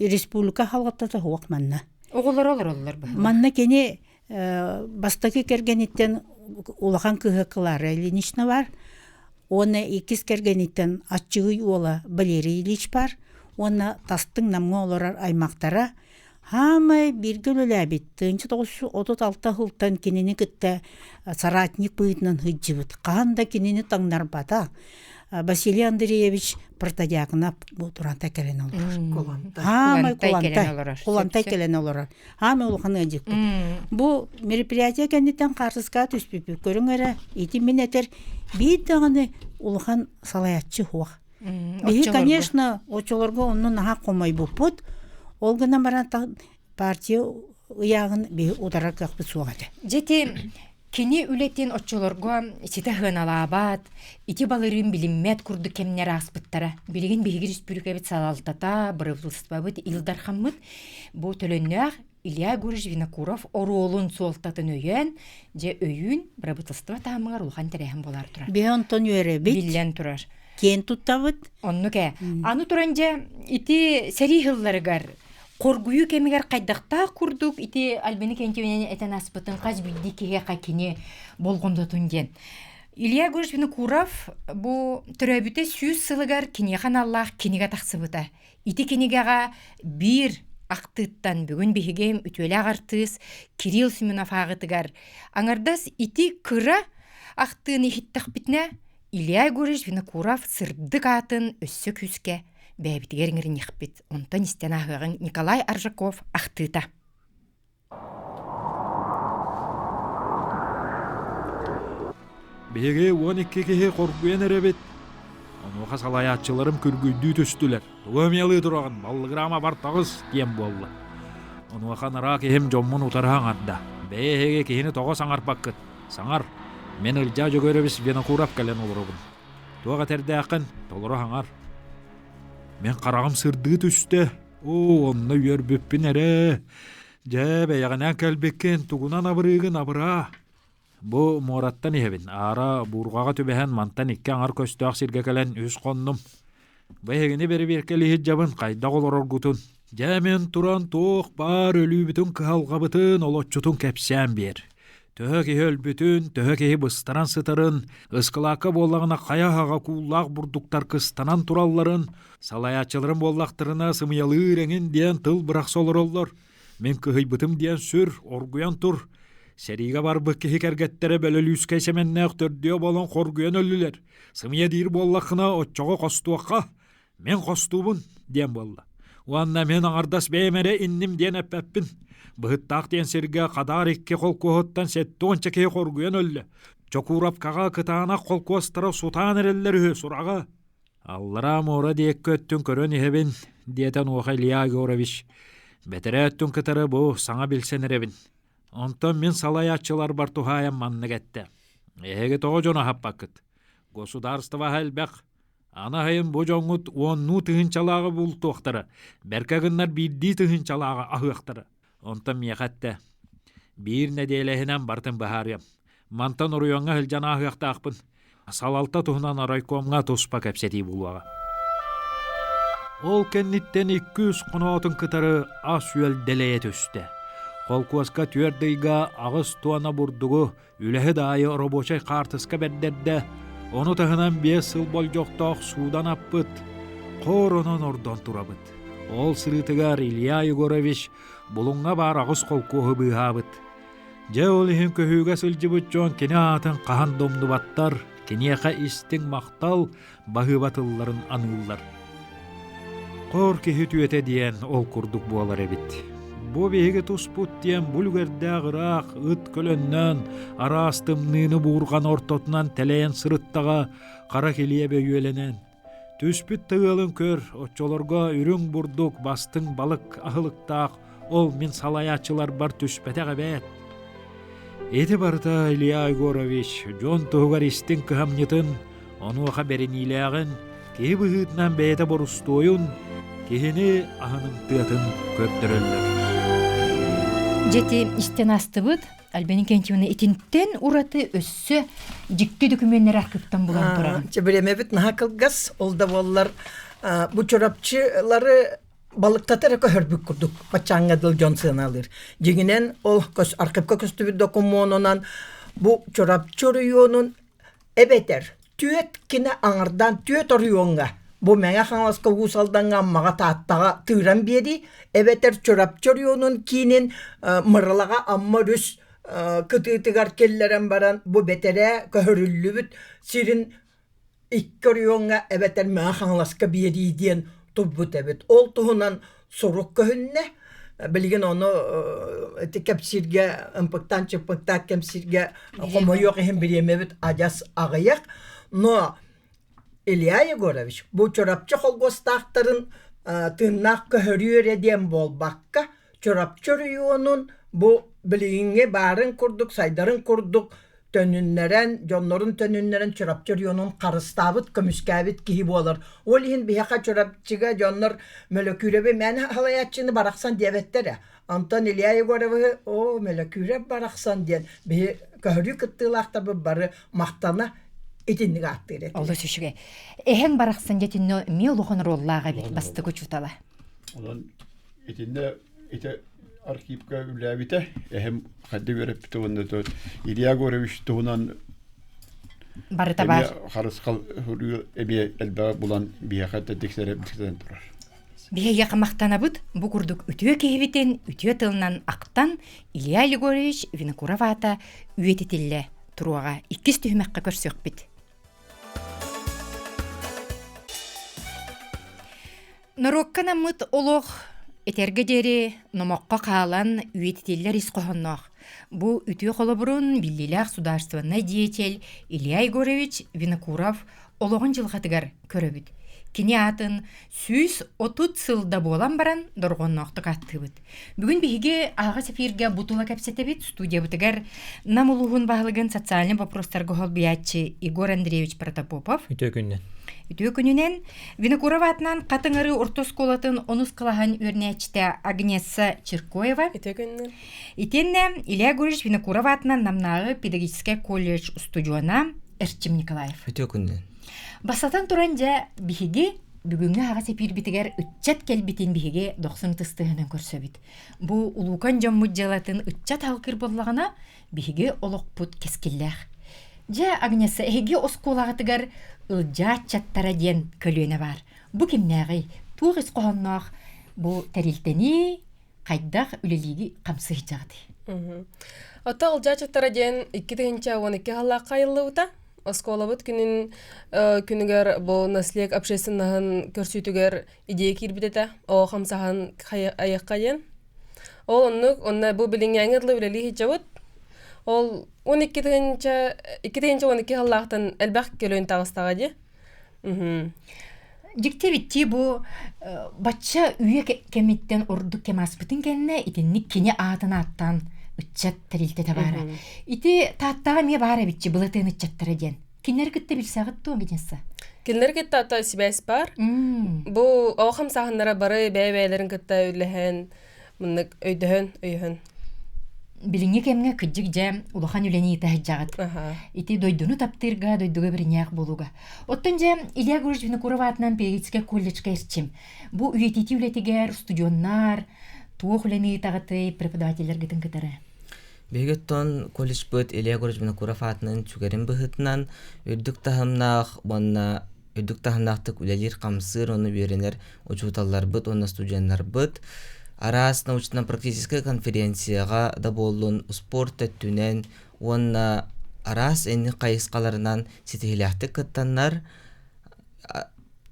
Respublika halqatta hoq manna. Оголор олар бу. Манна кені бастакы кергениттен улахан кыһыкылары Ильинична бар. Оны икис кергениттен Атчыгый ола Валерий Ильич бар. Оны тастың намға оларар аймақтара. Хамай биргел өләбит. 1936 хылтан кенені кітті Саратник бұйтынан хыджыбыт. Қағанда кенені таңдар бата. Василий Андреевич Протодиакына бұл тұранта келен олар. Хамай кулантай келен олар. Хамай улханы әдік бұд. Бұл мероприятия кәнеттен қарсызға түспепі. Көрің әрі, еті мен әтер бейдіғаны улхан салаятчы хуақ. Бейі, конечно, очоларға оның наға қомай бұппыд. Ол гына баран партия ұяғын бейі ұдарар қақпы суғады. Жеті, кені үлеттен отчолорго сите хыналабат, ити балырын билиммет курду кемнер аспыттара. Билеген бейгір үспүрікәбет салалтата, бұрывлыстыбабыт, илдархаммыт. Бұл төлөннәғ Илья Гурыч Винокуров оролун суолтатын өйен, же өйін бұрывлыстыба тамыңар улхан тәрәхін болар тұрар. Бей онтон өйері бит. Билен тұрар. Кен туттабыт. Онны кә. Аны туранжа ити сәри хылларыгар. Коргую кемигер кайдакта курдук ити Альбини кентевенен этен аспытын каж билди кеге какине болгондотун ден. Илья Гурыч Винокуров бу төрөбүтө сүйүз сылыгар кинехан Аллах кинеге таксыбыта. Ити кинегага бир актыттан бүгүн бихигем үтөлө агартыс Кирилл Семенов агытыгар. Аңардас ити кыра актыны хиттак битне Илья Гурыч Винокуров сырдык атын өссө күске бәбитгеріңірін еқпет. Онтан істен ағығын Николай Аржаков ақтыта. Беге 12 кеге қорқуен әребет. Онуға салаятчыларым күргүйді төстілер. Туғамиялы тұрағын балығырама бар тағыз дем болды. Онуға нара кехем жоммын ұтарған адда. Беге кехені тоға саңар баққыт. Саңар, мен ылжа жөгөребіс Винокуров кәлен олырығын. Туға тәрді ақын, толыры хаңар. Мен қарағым сырды түсті. Онны үйер бүппін әрі. Жәбе яғынан кәлбеккен тұғынан абырығын абыра. Бұ мораттан ехебін. Ара бұрғаға төбәхен мантан ikki аңар көстіғ сирге кәлен үз қонным. Бәйгені бері беркелі жабын қайда қолыр орғытын. Жәмен тұран тоқ бар өлі бүтін қағалға бұтын олотчутын кәпсән бер. Төһө өл бүтін, төһө бұстаран сытырын, ысқылақы болағына қаяғаға кулақ бұрдықтар кыстанан туралларын, салаячылырын боллақтырына сымиялы реңін ден тыл бұрақ солыр олар. Мен көхей бұтым ден сүр, оргуян тұр. Сәриға бар бұққихи кәргеттері бөлілі үскәйсеменнәқ төрдеу болын қоргуян өлілер. Сымия дейір боллақына отчоғы қостуаққа. Мен қостуыбын, ден болла. Уанна мен аңардас бәймәрі иннім ден әппәппін. Бұғыттақ ден серге қадар екке қол көғыттан сәтті онча кей қоргуян өлі. Чокурап қаға кытағына қол көстыры сутан әрелері сұраға. Аллара мора дек көттін көрін ехебін, диетен оға Илья Георгиевич. Бәтірі өттін кытары бұл саңа білсен әребін. Онтан мен салаятчылар бар тухаям манны кәтті. Эге тоғы жона хаппақыт. Государство әлбәқ. Ана хайын бұ жоңғыт онну тыхынчалағы бұл тоқтары. Бәркәгінлер бидді тыхынчалағы ахуақтары. Онтан мияқатты. Бір неделехінен бартын бағарым. Мантан ұруянға хілжан ахуақта ақпын. Салалта тұхынан арайкомға тұспа кәпсеті бұлуаға. Ол кәнниттен 200 қынаутын кытары ас үйел дәлейет өсті. Қолқуасқа түйердейға ағыз туана бұрдығы үләхі дайы робочай қартысқа бәддерді. Оны тағынан 5 сыл бол жоқтақ судан аппыт. Қор онын ордан тұрабыт. Ол сырытығар Илья Егорович бұлыңға бар ағыз қолқуғы бұйхабыт. Же ол ехін көхіға сылжыбыт жон кені атын қахан домды баттар, кенеқа істің мақтал бағы батылларын анылар. Қор кехі түйеті дейін ол күрдік болар әбіт. Бұ бейгі тұспұт дейін бүлгерді ғырақ ұт көліннен арастымныны бұғырған ортотынан тәлейін сырыттаға қара келие бөйеленен. Түспіт тығылын көр, отчоларға үрің бұрдық бастың балық ахылықтақ, ол мен салаячылар бар түспәтіға бәт. Эти барда Илья Егорович, жон тұғығар істің көхамнетін, оны оқа бәрін иләғын, кей бұғытнан бәйті бұрыстойын, кейіні ағының тұятын көптірілік. Жеті істен астыбыт, Альбини кентевені етінттен ұраты өссі жікті документтер арқыптан бұлан тұраған. Чебіреме біт наға қылғас, олда болар бұ чорапчылары balıktatara köhörbük kurduk. Paçangadıl Johnson alır. Jiginen ol arkıpka köstübü dokumonunan bu çorap çoruyonun ebeter. Tüet kine anardan tüet oruyonga. Bu mene hanlaska usaldangan maga taattaga tığran beri. Ebeter çorap çoruyonun kinin mırlaga amma rüs kıtıtıgar kelleren baran bu betere köhörüllübüt sirin ikkörüyonga ebeter mene hanlaska beri diyen tubbut evet. Ol tuhunan soruk köhünne. Bilgin onu kepsirge ımpıktan çıpıktan kepsirge homo yok hem bilemebit ajas ağayak. No İlya Yegorovich bu çorapçı holgostahtarın tırnak köhörüyor ediyen bol bakka çorapçı rüyonun bu bilginge barın kurduk saydarın kurduk tönünleren, jonların tönünleren çorapçı rüyonun karıstabıt kömüskabit kihi olur. Olihin bir haka çorapçıga jonlar molekülebe men halayatçını baraksan diyevettere. Anton İlya Yegorovich o moleküle baraksan diyen bir köhörü kıttığılakta bu barı mahtana İtinlik attırır. Allah şüşüge. Ehen baraksan getinno mi oluğun rollağa bir bastı kuçutala. Olan itinde ite arkipka ülabite hem hadde verip tuğunda İlya Yegorovich tuğunan barıta var. Harıskal hürü ebi elba bulan bir hatta dikserip turar. Bihe yakamaktana bu kurduk ütüye kehibiten, ütüye tılınan aktan İlya Yegorovich Vinokurovata üyetitille turuaga ikis tühümekka körsök bit. Norokkan amıt oloq eterge deri nomokka kalan üyetitiller iskohonnoq. Bu ütüye kolaburun Billilaq Sudarstvanna diyetel İlya Yegorovich Vinokurov oloğun jılgatıgar köröbüt. Kini atın 130 sılda bolan baran dorgonnoqtuk attıbıt. Бүгін бихиге аға сапирге бутула кәпсетебит студия бутыгар намулуғын бағылығын социальный вопростарға холбиятчы Игорь Андреевич Протопопов. Үтө күнінен Винокуров атынан қатыңыры ортосколатын онус қылахан өрнәчті Агнеса Чиркоева. Итенне Илья Yegorovich Винокуров атынан намнағы педагогический колледж студиона Эрчим Николаев. Басатан туранжа бихиге бүгүнгө ага сепир битигер үтчат келбитин бихиге 90 тыстыгынан көрсөбүт. Бу улукан жоммут жалатын үтчат алкыр боллагына бихиге олокпут кескиллер. Жа Агнеса эге осколагатыгар ылжа чаттара ден көлөнө бар. Бу кимнеги тугис кооннок бу тарилтени кайдах үлелиги камсыйжагды. Ата ылжа чаттара ден 2-12 халла кайылыбыта. Осколабыт күнігер бұл наслек общественнағын көрсетігер идея кирбидета, о қамсаған аяққа ден. Ол онна бұл білін яңырлы үлелі хиджабыт. Ол 12-12 халлақтан әлбәқ келуін тағыстаға де. Дикте битти бу батча үйе кемиттен ордук кемаспытын кенне итинник кене атына аттан үтчат тарилтете бара. Ити тааттага ме бара битчи былытын үтчаттара ден. Кинер кытты билсагыт тоо генесса. Кинер кытты ата сибэс бар. Бу оохам саханнара бары бәйбәйлерин кытта үлэхэн, мыннык өйдөхөн. Билинге кемге кыджик жа улахан үлени итахыджагыт. Ити дойдуну таптырга, дойдуга бириньяк болуга. Оттон жа Илья Yegorovich Vinokurov атынан педагогический колледжка эрчим. Бу үйетити үлетигер, студионнар, туох үлени итагыты преподавательлер гытын кытары. Бегеттон колледж быт Илья Yegorovich Vinokurov атынан чүгерин быхытынан үрдүк тахымнах, бонна үрдүк тахымнахтык үлелер камсыр, оны беренер учуталлар быт, оны студенттар быт. Арас научно-практическая конференцияға да болуын спорт өттүнен, оны арас әнні қайысқаларынан сетихиляхты кыттаннар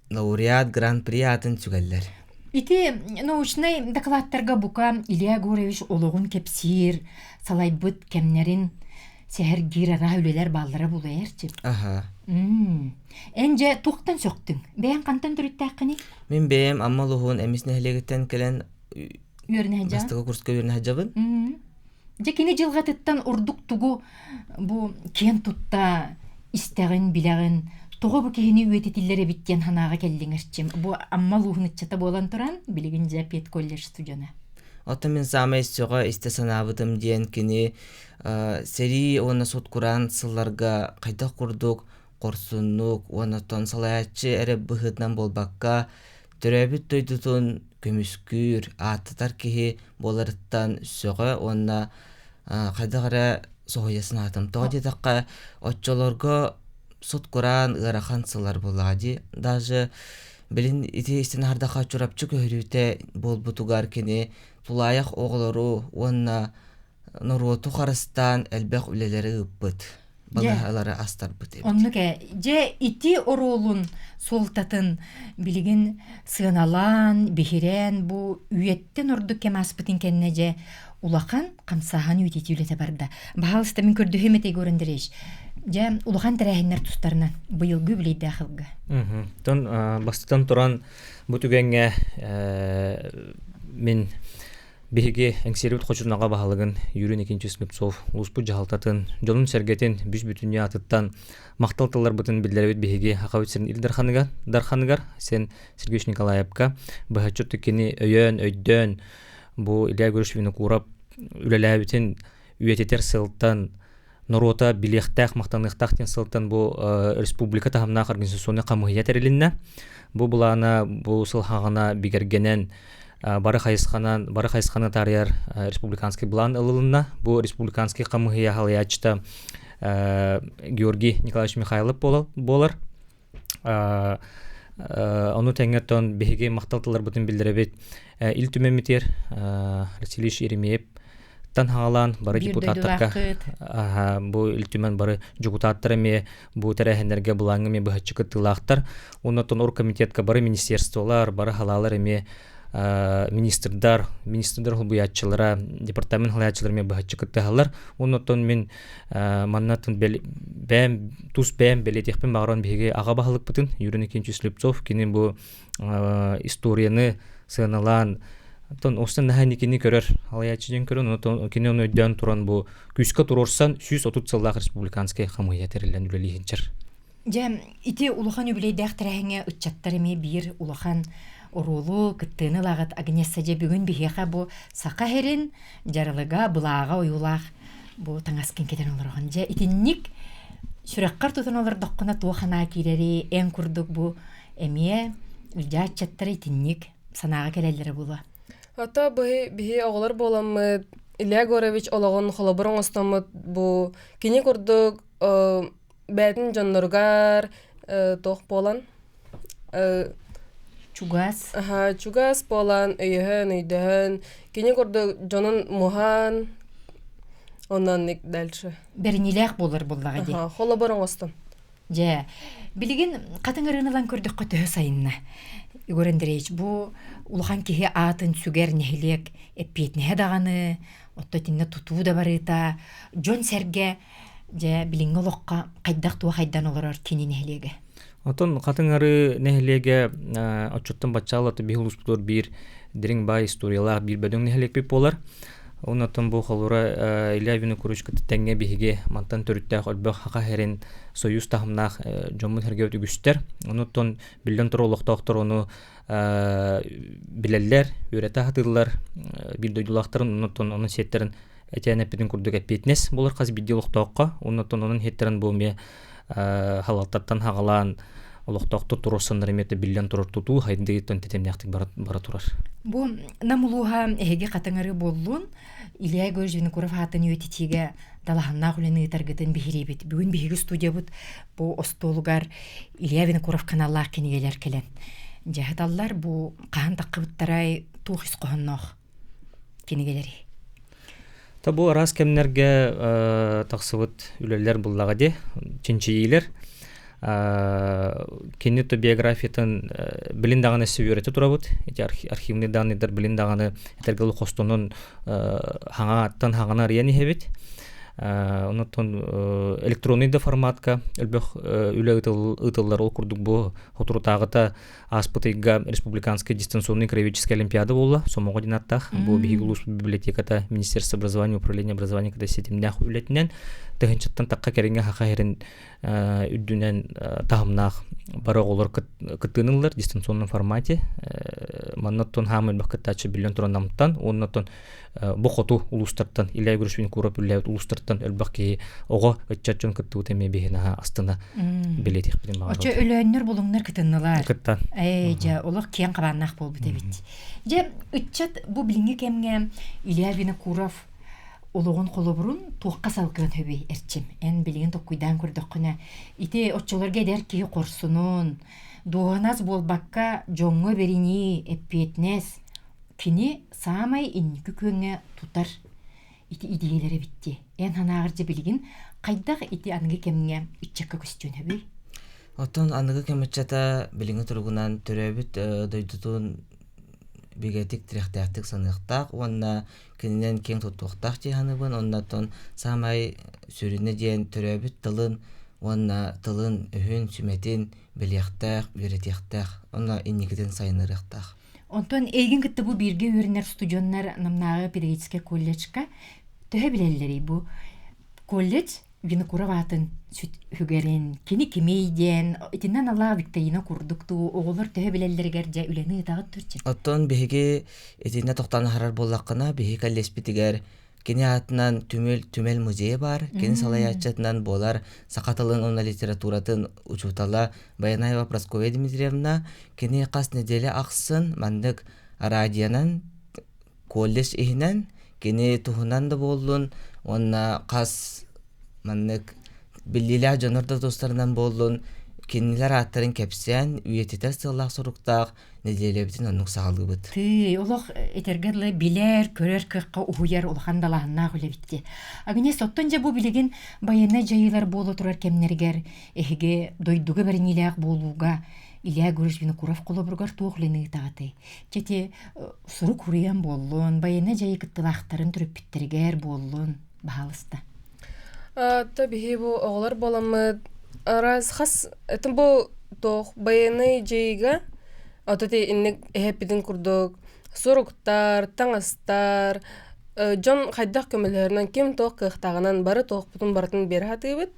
лауреат гран-при атын түгеллер. Ити научный докладтарга бука Илья Yegorovich ологун кепсир, салай быт кемнерин сәһәр гирара үлелер баллары булайырчы. Энже туқтан соқтың. Бәйін қантан түріттәқіні? Мен бәйім аммалуғын әмесіне әлегеттен келен бастығы курска өріне хажабын. Жекені жылғатыттан ұрдық тұғу бұ кен тұтта істәғін, біләғін, тұғы бұ кені өтетілері біттен ханаға келдің әрчем. Бұ аммалуғын үтчата болан тұран, білігін жәпет колледж студияна. Ота мен сама истеға исте санабытым дейін кені сери оны сот құран сылларға қайта құрдық, қорсынық, оны тон салаятчы әрі бұхытнан болбаққа төрөбүт тойдутун көмүскүр ааттатар киһи боларыттан сөҕө онна хайдагара соһуясын атым тоҕо дитакка отчолорго сут куран ыарахан сылар булади даже билин ити истин хардаха чурапчы көһүрүүтэ болбутугар кини тулаях оҕолору онна нуруоту харыстан элбэх үлелери ыппыт балалары астарбыт. Оннуке же ити оролун солтатын билигин сыаналан бихирен бу үйеттен ордук кемаспытын кенне же улахан камсахан үйтети үлете барда. Баалыста мен көрдү хемете көрөндүреш. Же улахан терехиннер тустарынан быйылгы билейди ахылга. Тон бастан туран бу түгенге мен биһиги эңсерибит хочурнага баһалыгын Юрий Никитич Слепцов улуспу жаалтатын жолун сергетин бүс бүтүнү атыттан макталтылар бутун билдеребит биһиги акабытсырын дарханыгар сен Сергей Николаевка бахачут кини өйдөн бу Илья Гуришвини курап үлелебитин үйететер сылтан Норота билехтах мактаныктах тен сылтан бу республика тахамнах организационный камыйя терилинне бу булана бу сылхагана бигергенен бары хайысхана тарьяр республиканский план ылылына бу республиканский камыйя халыячта Георгий Николаевич Михайлов болар. Ону теңеттон биһиги макталтылар бутун билдеребит ил түмемитер Василий Еремеев тан хаалан бары депутаттарга бу ил түмен бары депутаттар эме бу терехендерге булаңы ме бахчыкы тылактар онотон оргкомитетка бары министерстволар бары халалар эме министрдар буячылара департамент халаячылар ме бахчыкы тыгалар онотон мен маннатын бэм белетехпен багран биге ага бахалык бутун Юрий Никитич Слепцов кини бу историяны сыналан тон остан наханикини көрөр халаячын көрөн онотон кини оны өйдөн туран бу күскө турорсан 130 жылдагы республиканский камыйя терилен үлелихинчер. Же ити улахан үбилейдэх терехиңе ытчаттар эме бир улахан оролу кыттыны лагат агнесса же бүгүн бихеха бу сака херин жарылыга булаага оюлах бу таңаскен кетен олоргон же итинник сүрөккар тутун олор доккуна туохана кирери эң курдук бу эмие үлжаачаттар итинник санаага келелери була. Ата бихи оголор боламы Илья Горович ологон холоборон остамыт бу кини курдук бәтин жонноргар тох болан чугас болан өйдөн кини курдук жонун мухан онан ник дальше бернилек болар буллага ди холоборон остам же билигин катыңырынылан көрдүк көтө сайынна Игорендерич бу улахан кихи атын сүгер нехилек эппетне даганы оттотинне тутуу да барыта жон серге же билингологка кайдак туа кайдан олорор кини нехилеге Отон катыңары нехилеге отчоттон бачалаты бихулуспутор бир дирин бай историялар бир бөдөң нехилек беп болар. Онотон бу холура Илья Куручка теңге биһиге мантан төрүттәк өлбөк хака херин союз тахымнах жомун херге өтүгүстер. Онотон билен туролуктоктор ону билеллер, үйрәтә хатырлар, бир дойдулактарын онотон онун сеттерин этенепидин курдук эпетнес болар каз бидилуктокка. Онотон онун хеттерин бу ме халаттан хагалан олуктокту турусандар эмете билен турар тутуу хайдыгыттан тетемнактык бара турар. Бу намулуха эге катаңары боллун Илья Гуришвини курав хатын үтитиге далаханна хүлени таргытын бихиребит. Бүгүн биһиги студия бут бу остолугар Илья Курав каналлар кинигелер келен. Жахаталлар бу кахан таккыбыттарай тухис кохоннох кинигелери. Та бу арас кемнерге таксыбыт үлелер буллага де чинчиилер кеннето биографиятын билин даганы сөйрөтө турабыт. Эти архивный данныйдар билин даганы этергелу хостонун хаңаттан хаңана рияни хебит. Онотон электронный форматка элбэх үле ытыллар ол курдук бу хотурутагыта аспытыйга республиканский дистанционный краеведческий олимпиада болла сомого динаттах бу бигулус библиотеката Министерство образования управления образования када сетимнах үлетинен тыгынчыттан такка керенге хакайрын үддүнен тахымнах бара олор кытынылар дистанционный формате маннаттон хамын бакытачы билен туранамтан оннотон бу хоту улустартан Илья Гуришвини курап үлләбит улустарт оннуктан өлбөк ки ого өччөчөн кыттуу теме бихина астына билетих билим бар. Очо өлөннөр булуңнар кытыннылар. Кыттан. Жа олох киен кабаннак болбут эбит. Же үтчат бу билинге кемге Илья Винокуров ологон колобурун туакка салкын хөбүй эрчим. Эн билеген токуйдан көрдөккүнө. Ити очолорга дер ки корсунун. Дуганас болбакка жоңго берини эппетнес. Кини самай инникі көңе тутар. Ити идеялары битти. Эн ханаагыржы билген кайдак ити аныгы кемге үтчакка көстүн хөбүй. Отон аныгы кемечата билинге тургунан төрөбүт дойдутун бигетик трехтактик саныктак, онна кинен кең туттуктак жиханыбын, оннатон самай сүрүнө диен төрөбүт тылын, онна тылын үһүн сүметин билектак, үретектак, онна инникиден сайынырыктак. Онтон эйген кытты бу бирге өрнер студионнар намнагы педагогический колледжка төһө билеллери бу колледж Винокуров атын сүт хүгерин кини кимейден итинен алла викторина курдукту оголор төһө билеллергер жа үлени тагыт турчу. Оттон биһиги итине токтаны харар боллаккына биһи каллеспитигер кини атынан түмел музей бар, кини салаячатынан болар сакатылын онна литературатын учутала Баянаева Прасковья Дмитриевна кини кас неделе аксын мандык радионан колледж ихинен кини тухунан да болдун, онна кас мандык биллиле жонорда достарынан болдун, кинилер аттарын кепсен үйетитер сыллах суруктак неделебитин оннук сагалыбыт. Олох этергерле билер көрөр кыкка уйар улхандалаанна гөлебитти. Агыне соттон же бу билеген баяна жайылар боло турар кемнергер эхиге дойдуга бернилек болууга Илья Винокуров колобургар туохлены тагаты. Чете сурук хуриям боллун, баяна жайы кыттылактарын түрөппиттергер боллун баалыста. Табиһи бу оголор боламы раз хас этим бу тох баяны жайга атыты инник эпидин курдук суруктар, таңастар, жон хайдак көмөлөрүнөн ким тох кыктагынан бары тох бутун бартын бери хатыбыт.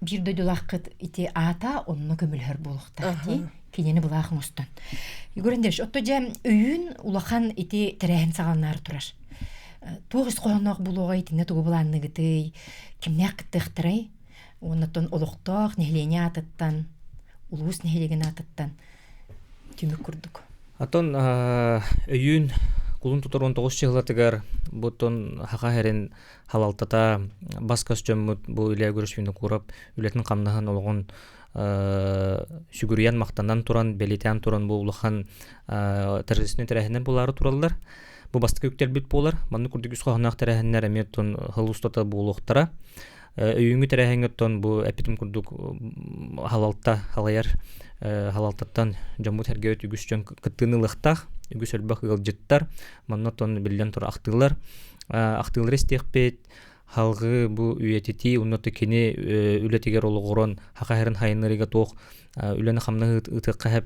Бир дөдүлакыт ити ата онно көмөлөр болуктар ки кинени булак мустан. Игөрендеш отто жам өйүн улахан ити терен сагалнар турар. Тугыз коонок булуга итине тугу буланныгыты кимнек кыттыктырай. Оннотон олукток нехлене атыттан, улуус нехлеген атыттан түмүк курдук. Атон өйүн кулун туторун 9 жылатыгар бутон хака херен халалтата бас костюмут бу Илья Винокуров үлетин камнахан олгон сүгүриян мактандан туран белетен туран бу улахан террористин терехинен булары тураллар. Бу басты көктер бит болар. Манны курдук үскахнак терехиннер эметтон хылустата булуктара. Өйүңү терехингеттон бу эпитим курдук халалта халаяр халалтаттан жамут хергөт үгүсчөн кыттынылыктак үгүс өлбөк ылжыттар маннотон билден тур актылар истекпет халгы бу үйетити унноту кини үлетигер ологорон хакахерин хайнырыга тох үлени хамны ытыкка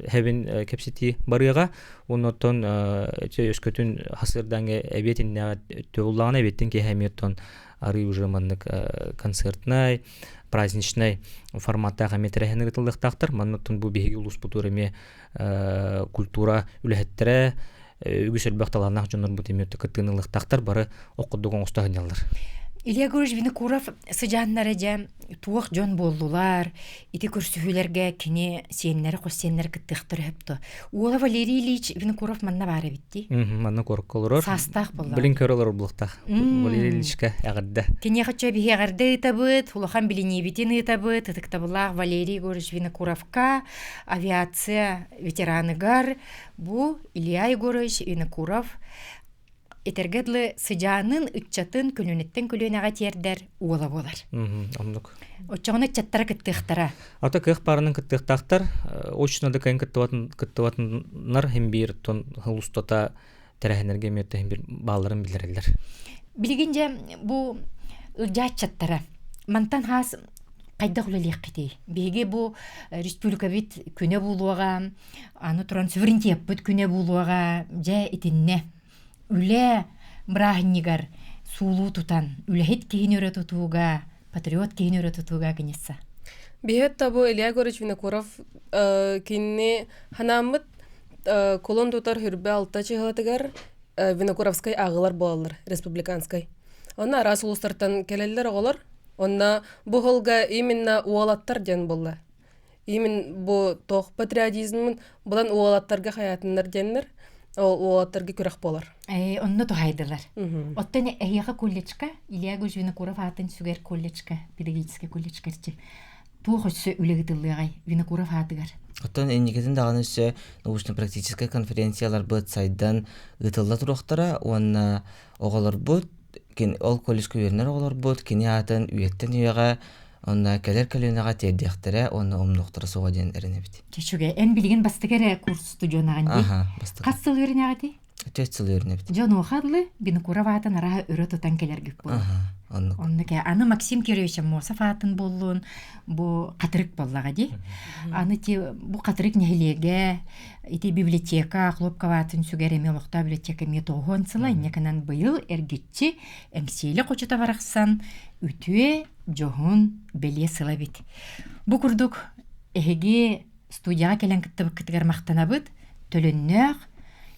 хебин кепсити барыга уннотон өскөтүн хасырданга эбетинне төгуллаган эбеттин кехеметтон ары уже маннык концертнай праздничный форматта хаметрехен рытылдыктактыр маннотун бу биги улус бутуреме культура үлехеттере үгүс элбакталанак жонор бу теметти кытынылыктактар бары окудугон устагынялар. Илья Винокуров сыжаннары жа туох жон болдулар, ити көрсүхүлерге кини сиеннери костеннер кыттыктыр хөптү. Уола Валерий Ильич Винокуров манна бары битти. Манна корколор. Састак болар. Билин көрөлөр булуктак. Валерий Ильичке агырда. Кини хача бихи агырда итабыт, улахан билини битин итабыт, тыктабылак Валерий Винокуровка, авиация ветераныгар, бу Илья Винокуров этергедлы сыжанын ытчатын күлүнеттен күлүнага тердер уола болар. Амдык. Очоңна чаттара кыттыктара. Ата кых парынын кыттыктактар, очнада кайын кыттыватыннар hem bir тон хылустата терехенерге метте hem bir балларын билдирелер. Билгинже бу ылжа чаттара. Мантан хас кайда кулелек кити. Беге бу республика бит күнө булуга, аны туран суверенитет бит күнө булуга же итинне. Үле брахнигар сулу тутан, үлехет кейін өрі тұтуға, патриот кейін өрі тұтуға кенесі. Бейет табу Илья Винокуров кейінне ханамыт колон тұтар хүрбе алта чығылатығар Винокуровскай ағылар болалар, республиканскай. Онна арас улустартан келелер оголор. Онна бу холга именно уалаттар ден болла. Именно бу тох патриотизм будан уалаттарга хаятыннар деннер. Ол уалаттарга күрәк болар. Онно тухайдылар. Оттан эйяга колледжка, Илья Винокуров атын сүгер колледжка, педагогический колледжкерчи. Туохоссо үлегитылыгай Винокуров атыгар. Оттан эннигетин даганы өсө научно-практический конференциялар быт сайдан ытылла турактара, онна оголор бут, ол колледж күвернер оголор бут, кини атын үйеттен үйега, онна келер көлөнага тердехтере, онна омнуктара суга ден эренебит. Чечуге эн билген бастыгере курс студионаган ди. Кассыл өрнөгати? 4 жыл өрнөбүт. Жон охадлы Винокуров атын ара өрө тутан келер гүп бол. Оннуке аны Максим Кирович Мосов атын боллун, бу катырык боллага ди. Аны ти бу катырык нехилеге, ити библиотека, Хлопкова атын сүгереме лохта библиотека метогон сылай, неканан быйыл эргитчи эмсели кочута бараксан, үтүе жохун беле сылабит. Бу курдук эһиги студияга келен кыттыгар мактанабыт, төлөннөк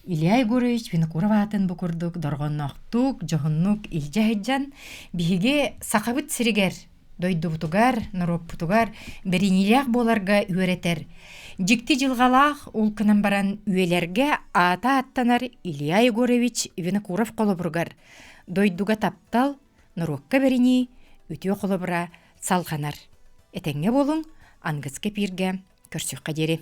Илья Егорович Винокуров атын букурдук, доргонноктук, жохуннук илжахиджан, биһиге сакабыт сиригер, дойдубутугар, нароппутугар, беринилях боларга үйретер. Жикти жылгалах улкынан баран үйелерге ата аттанар Илья Егорович Винокуров колобургар. Дойдуга таптал, нарокка берини, үтіе колобура салханар. Этеңге болуң, ангызке пирге көрсөкка дери.